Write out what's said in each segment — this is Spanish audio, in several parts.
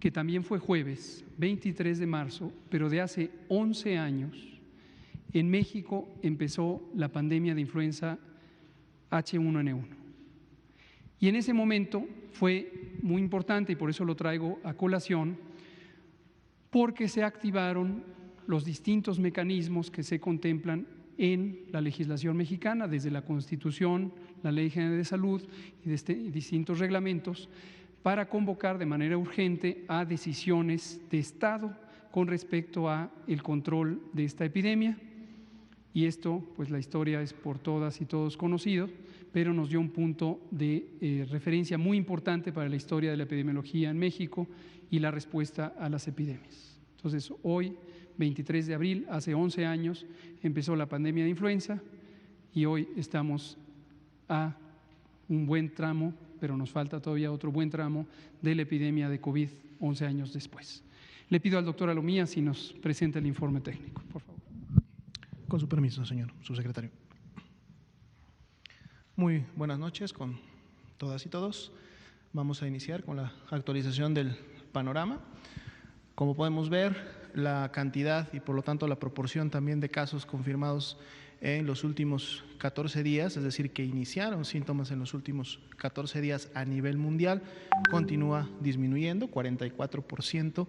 que también fue jueves, 23 de marzo, pero de hace 11 años, en México empezó la pandemia de influenza H1N1. Y en ese momento fue muy importante, y por eso lo traigo a colación, porque se activaron los distintos mecanismos que se contemplan en la legislación mexicana, desde la Constitución, la Ley General de Salud y distintos reglamentos, para convocar de manera urgente a decisiones de Estado con respecto a el control de esta epidemia. Y esto, pues la historia es por todas y todos conocido, pero nos dio un punto de referencia muy importante para la historia de la epidemiología en México y la respuesta a las epidemias. Entonces, hoy, 23 de abril, hace 11 años, empezó la pandemia de influenza y hoy estamos a un buen tramo, pero nos falta todavía otro buen tramo de la epidemia de COVID 11 años después. Le pido al doctor Alomía si nos presenta el informe técnico, por favor. Con su permiso, señor subsecretario. Muy buenas noches con todas y todos. Vamos a iniciar con la actualización del panorama. Como podemos ver, la cantidad y por lo tanto la proporción también de casos confirmados en los últimos 14 días, es decir, que iniciaron síntomas en los últimos 14 días a nivel mundial, continúa disminuyendo, 44%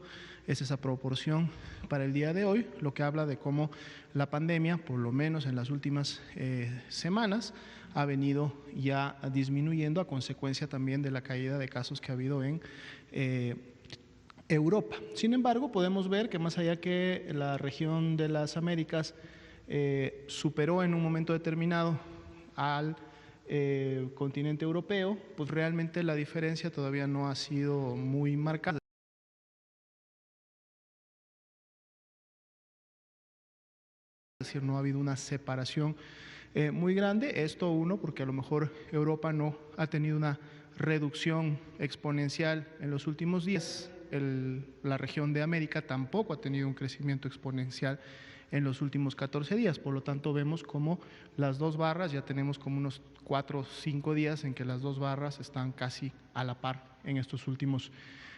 es esa proporción para el día de hoy, lo que habla de cómo la pandemia, por lo menos en las últimas semanas, ha venido ya disminuyendo a consecuencia también de la caída de casos que ha habido en Europa. Sin embargo, podemos ver que más allá que la región de las Américas superó en un momento determinado al continente europeo, pues realmente la diferencia todavía no ha sido muy marcada. Es decir, no ha habido una separación muy grande. Esto uno, porque a lo mejor Europa no ha tenido una reducción exponencial en los últimos días. La región de América tampoco ha tenido un crecimiento exponencial en los últimos 14 días, por lo tanto vemos como las dos barras, ya tenemos como unos 4 o 5 días en que las dos barras están casi a la par en estos últimos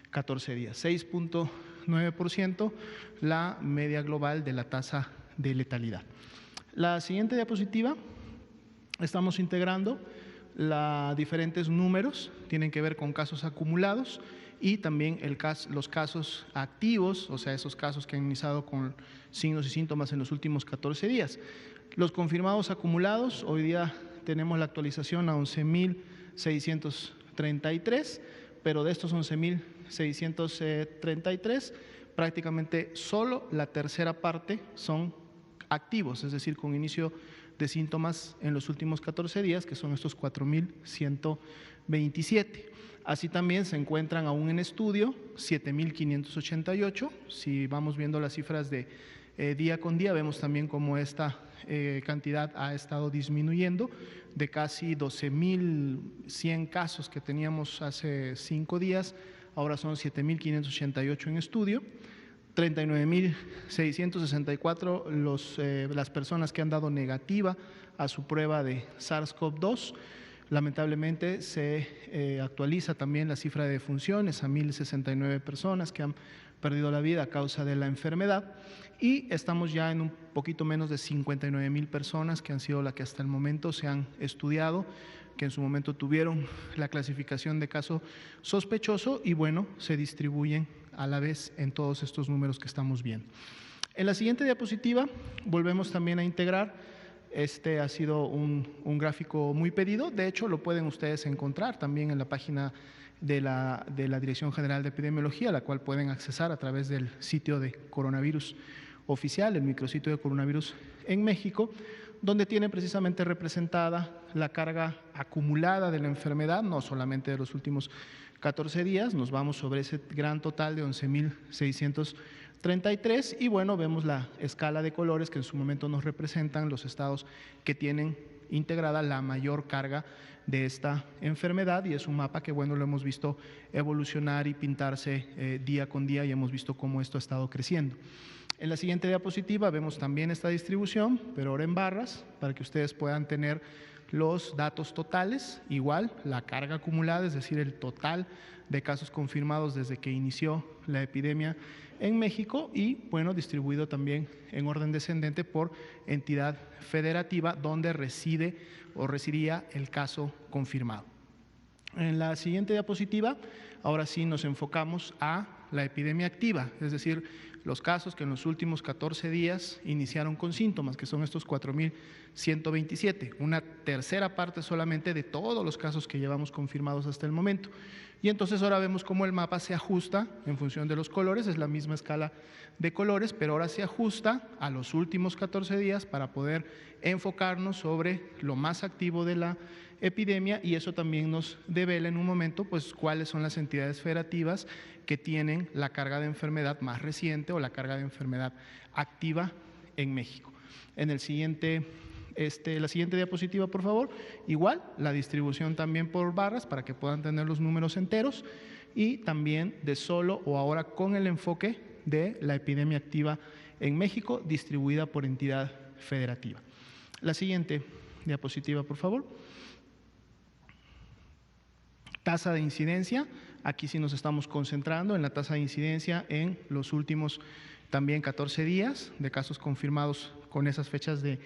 14 días. 6.9% la media global de la tasa de letalidad. La siguiente diapositiva, estamos integrando diferentes números, tienen que ver con casos acumulados y también los casos activos, o sea, esos casos que han iniciado con signos y síntomas en los últimos 14 días. Los confirmados acumulados, hoy día tenemos la actualización a 11.633, pero de estos 11.633, prácticamente solo la tercera parte son activos, es decir, con inicio de síntomas en los últimos 14 días, que son estos 4.127. Así también se encuentran aún en estudio 7.588. Si vamos viendo las cifras de día con día, vemos también cómo esta cantidad ha estado disminuyendo de casi 12.100 casos que teníamos hace 5 días, ahora son 7.588 en estudio. 39.664 las personas que han dado negativa a su prueba de SARS-CoV-2. Lamentablemente se actualiza también la cifra de defunciones a 1.069 personas que han perdido la vida a causa de la enfermedad y estamos ya en un poquito menos de 59,000 personas que han sido las que hasta el momento se han estudiado, que en su momento tuvieron la clasificación de caso sospechoso y bueno, se distribuyen a la vez en todos estos números que estamos viendo. En la siguiente diapositiva volvemos también a integrar. Este ha sido un gráfico muy pedido, de hecho lo pueden ustedes encontrar también en la página de la Dirección General de Epidemiología, la cual pueden accesar a través del sitio de coronavirus oficial, el micrositio de coronavirus en México, donde tiene precisamente representada la carga acumulada de la enfermedad, no solamente de los últimos 14 días, nos vamos sobre ese gran total de 11.633 y bueno, vemos la escala de colores que en su momento nos representan los estados que tienen integrada la mayor carga de esta enfermedad y es un mapa que bueno, lo hemos visto evolucionar y pintarse día con día y hemos visto cómo esto ha estado creciendo. En la siguiente diapositiva vemos también esta distribución, pero ahora en barras, para que ustedes puedan tener los datos totales, igual la carga acumulada, es decir, el total de casos confirmados desde que inició la epidemia en México y, bueno, distribuido también en orden descendente por entidad federativa donde reside o residía el caso confirmado. En la siguiente diapositiva, ahora sí nos enfocamos a la epidemia activa, es decir, los casos que en los últimos 14 días iniciaron con síntomas, que son estos 4.127, una tercera parte solamente de todos los casos que llevamos confirmados hasta el momento. Y entonces ahora vemos cómo el mapa se ajusta en función de los colores, es la misma escala de colores, pero ahora se ajusta a los últimos 14 días para poder enfocarnos sobre lo más activo de la epidemia, y eso también nos devela en un momento pues cuáles son las entidades federativas que tienen la carga de enfermedad más reciente o la carga de enfermedad activa en México. En el siguiente, la siguiente diapositiva, por favor, igual la distribución también por barras para que puedan tener los números enteros y también de solo o ahora con el enfoque de la epidemia activa en México distribuida por entidad federativa. La siguiente diapositiva, por favor. Tasa de incidencia, aquí sí nos estamos concentrando en la tasa de incidencia en los últimos también 14 días de casos confirmados con esas fechas de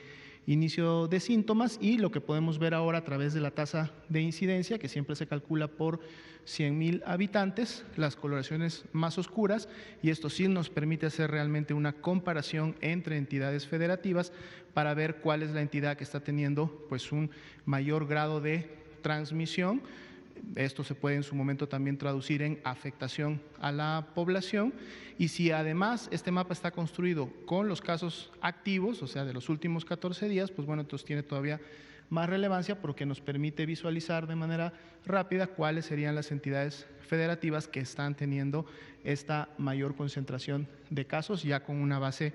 inicio de síntomas, y lo que podemos ver ahora a través de la tasa de incidencia, que siempre se calcula por 100,000 habitantes, las coloraciones más oscuras, y esto sí nos permite hacer realmente una comparación entre entidades federativas para ver cuál es la entidad que está teniendo pues un mayor grado de transmisión. Esto se puede en su momento también traducir en afectación a la población, y si además este mapa está construido con los casos activos, o sea de los últimos 14 días, pues bueno, entonces tiene todavía más relevancia porque nos permite visualizar de manera rápida cuáles serían las entidades federativas que están teniendo esta mayor concentración de casos ya con una base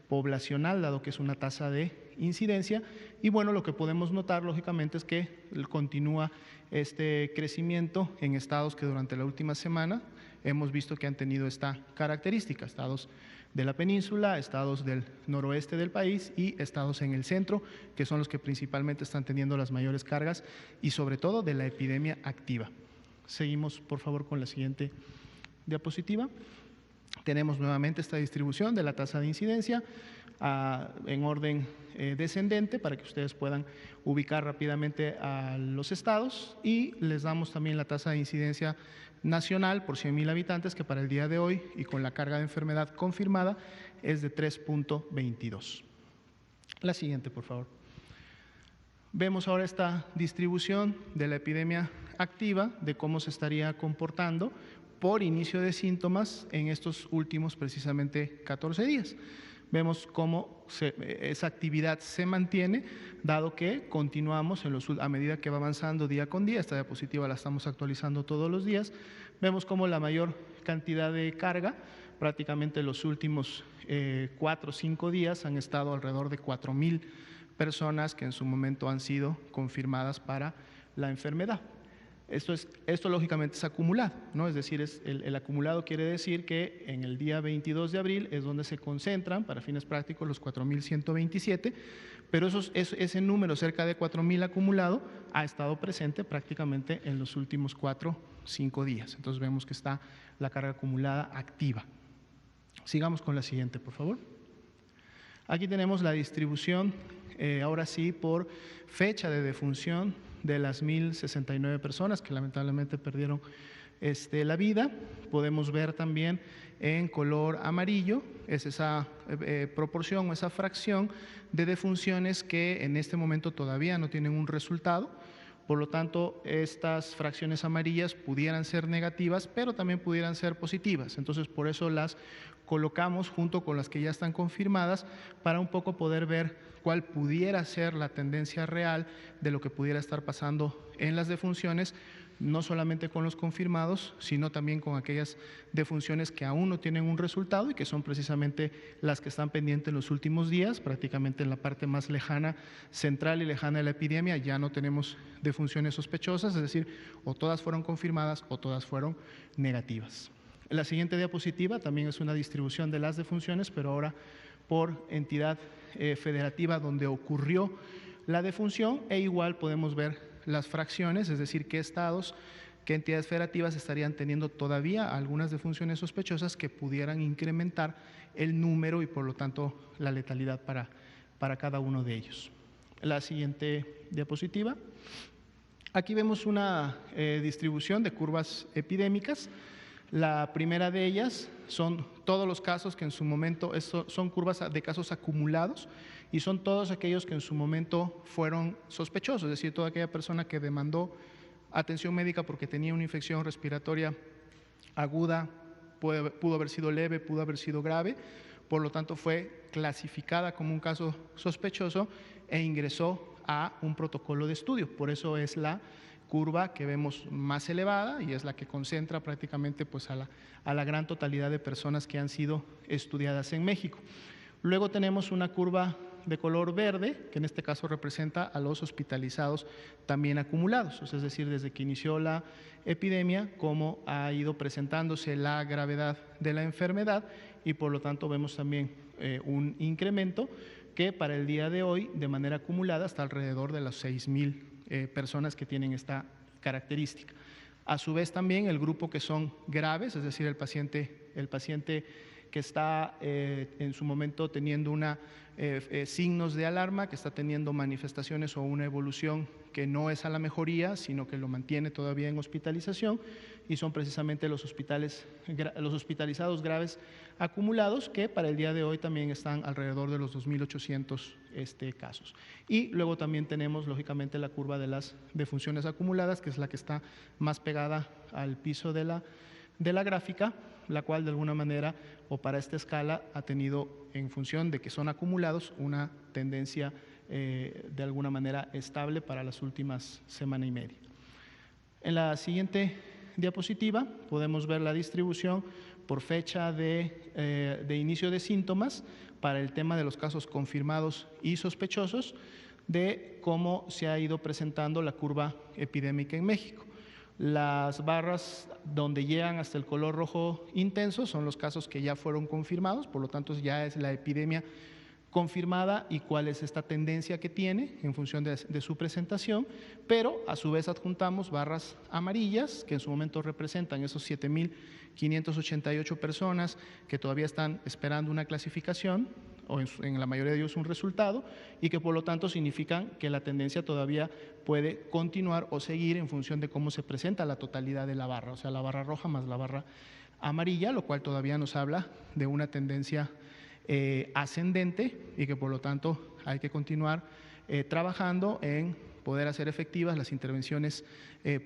poblacional, dado que es una tasa de incidencia. Y bueno, lo que podemos notar lógicamente es que continúa este crecimiento en estados que durante la última semana hemos visto que han tenido esta característica, estados de la península, estados del noroeste del país y estados en el centro, que son los que principalmente están teniendo las mayores cargas y sobre todo de la epidemia activa. Seguimos por favor con la siguiente diapositiva. Tenemos nuevamente esta distribución de la tasa de incidencia en orden descendente para que ustedes puedan ubicar rápidamente a los estados, y les damos también la tasa de incidencia nacional por 100,000 habitantes, que para el día de hoy y con la carga de enfermedad confirmada es de 3.22. La siguiente, por favor. Vemos ahora esta distribución de la epidemia activa, de cómo se estaría comportando por inicio de síntomas en estos últimos precisamente 14 días. Vemos cómo esa actividad se mantiene, dado que continuamos a medida que va avanzando día con día. Esta diapositiva la estamos actualizando todos los días. Vemos cómo la mayor cantidad de carga, prácticamente los últimos 4 o 5 días, han estado alrededor de 4,000 personas que en su momento han sido confirmadas para la enfermedad. Esto lógicamente es acumulado, ¿no? Es decir, el acumulado quiere decir que en el día 22 de abril es donde se concentran, para fines prácticos, los 4.127, pero ese número, cerca de 4,000 acumulado, ha estado presente prácticamente en los últimos 4 o 5 días. Entonces vemos que está la carga acumulada activa. Sigamos con la siguiente, por favor. Aquí tenemos la distribución, ahora sí, por fecha de defunción de las 1.069 personas que lamentablemente perdieron la vida. Podemos ver también en color amarillo es esa proporción o esa fracción de defunciones que en este momento todavía no tienen un resultado. Por lo tanto, estas fracciones amarillas pudieran ser negativas, pero también pudieran ser positivas. Entonces, por eso las colocamos junto con las que ya están confirmadas para un poco poder ver cuál pudiera ser la tendencia real de lo que pudiera estar pasando en las defunciones, no solamente con los confirmados, sino también con aquellas defunciones que aún no tienen un resultado y que son precisamente las que están pendientes en los últimos días. Prácticamente en la parte más lejana, central y lejana de la epidemia, ya no tenemos defunciones sospechosas, es decir, o todas fueron confirmadas o todas fueron negativas. La siguiente diapositiva también es una distribución de las defunciones, pero ahora por entidad federativa donde ocurrió la defunción, e igual podemos ver las fracciones, es decir, qué estados, qué entidades federativas estarían teniendo todavía algunas defunciones sospechosas que pudieran incrementar el número y por lo tanto la letalidad para cada uno de ellos. La siguiente diapositiva. Aquí vemos una distribución de curvas epidémicas. La primera de ellas son todos los casos que en su momento, son curvas de casos acumulados y son todos aquellos que en su momento fueron sospechosos, es decir, toda aquella persona que demandó atención médica porque tenía una infección respiratoria aguda, pudo haber sido leve, pudo haber sido grave, por lo tanto fue clasificada como un caso sospechoso e ingresó a un protocolo de estudio. Por eso es la curva que vemos más elevada y es la que concentra prácticamente pues, a la gran totalidad de personas que han sido estudiadas en México. Luego tenemos una curva de color verde, que en este caso representa a los hospitalizados también acumulados, es decir, desde que inició la epidemia, cómo ha ido presentándose la gravedad de la enfermedad y por lo tanto vemos también un incremento que para el día de hoy de manera acumulada está alrededor de las 6,000 personas que tienen esta característica. A su vez también el grupo que son graves, es decir, el paciente que está en su momento teniendo signos de alarma, que está teniendo manifestaciones o una evolución que no es a la mejoría, sino que lo mantiene todavía en hospitalización, y son precisamente los hospitalizados graves acumulados, que para el día de hoy también están alrededor de los 2,800 casos. Y luego también tenemos, lógicamente, la curva de las defunciones acumuladas, que es la que está más pegada al piso de la gráfica, la cual de alguna manera o para esta escala ha tenido, en función de que son acumulados, una tendencia de alguna manera estable para las últimas semana y media. En la siguiente diapositiva podemos ver la distribución por fecha de inicio de síntomas para el tema de los casos confirmados y sospechosos, de cómo se ha ido presentando la curva epidémica en México. Las barras donde llegan hasta el color rojo intenso son los casos que ya fueron confirmados, por lo tanto ya es la epidemia confirmada y cuál es esta tendencia que tiene en función de su presentación, pero a su vez adjuntamos barras amarillas que en su momento representan esos 7,588 personas que todavía están esperando una clasificación o en la mayoría de ellos un resultado, y que por lo tanto significan que la tendencia todavía puede continuar o seguir en función de cómo se presenta la totalidad de la barra, o sea, la barra roja más la barra amarilla, lo cual todavía nos habla de una tendencia ascendente y que por lo tanto hay que continuar trabajando en poder hacer efectivas las intervenciones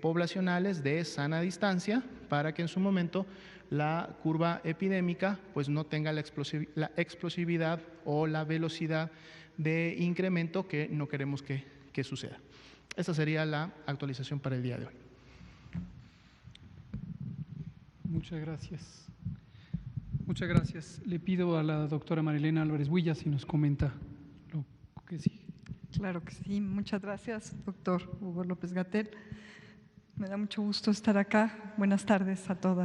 poblacionales de sana distancia para que en su momento la curva epidémica pues no tenga la explosividad o la velocidad de incremento que no queremos que suceda. Esa sería la actualización para el día de hoy. Muchas gracias. Muchas gracias. Le pido a la doctora Marilena Álvarez Huilla si nos comenta lo que sigue. Claro que sí. Muchas gracias, doctor Hugo López-Gatell. Me da mucho gusto estar acá. Buenas tardes a todas.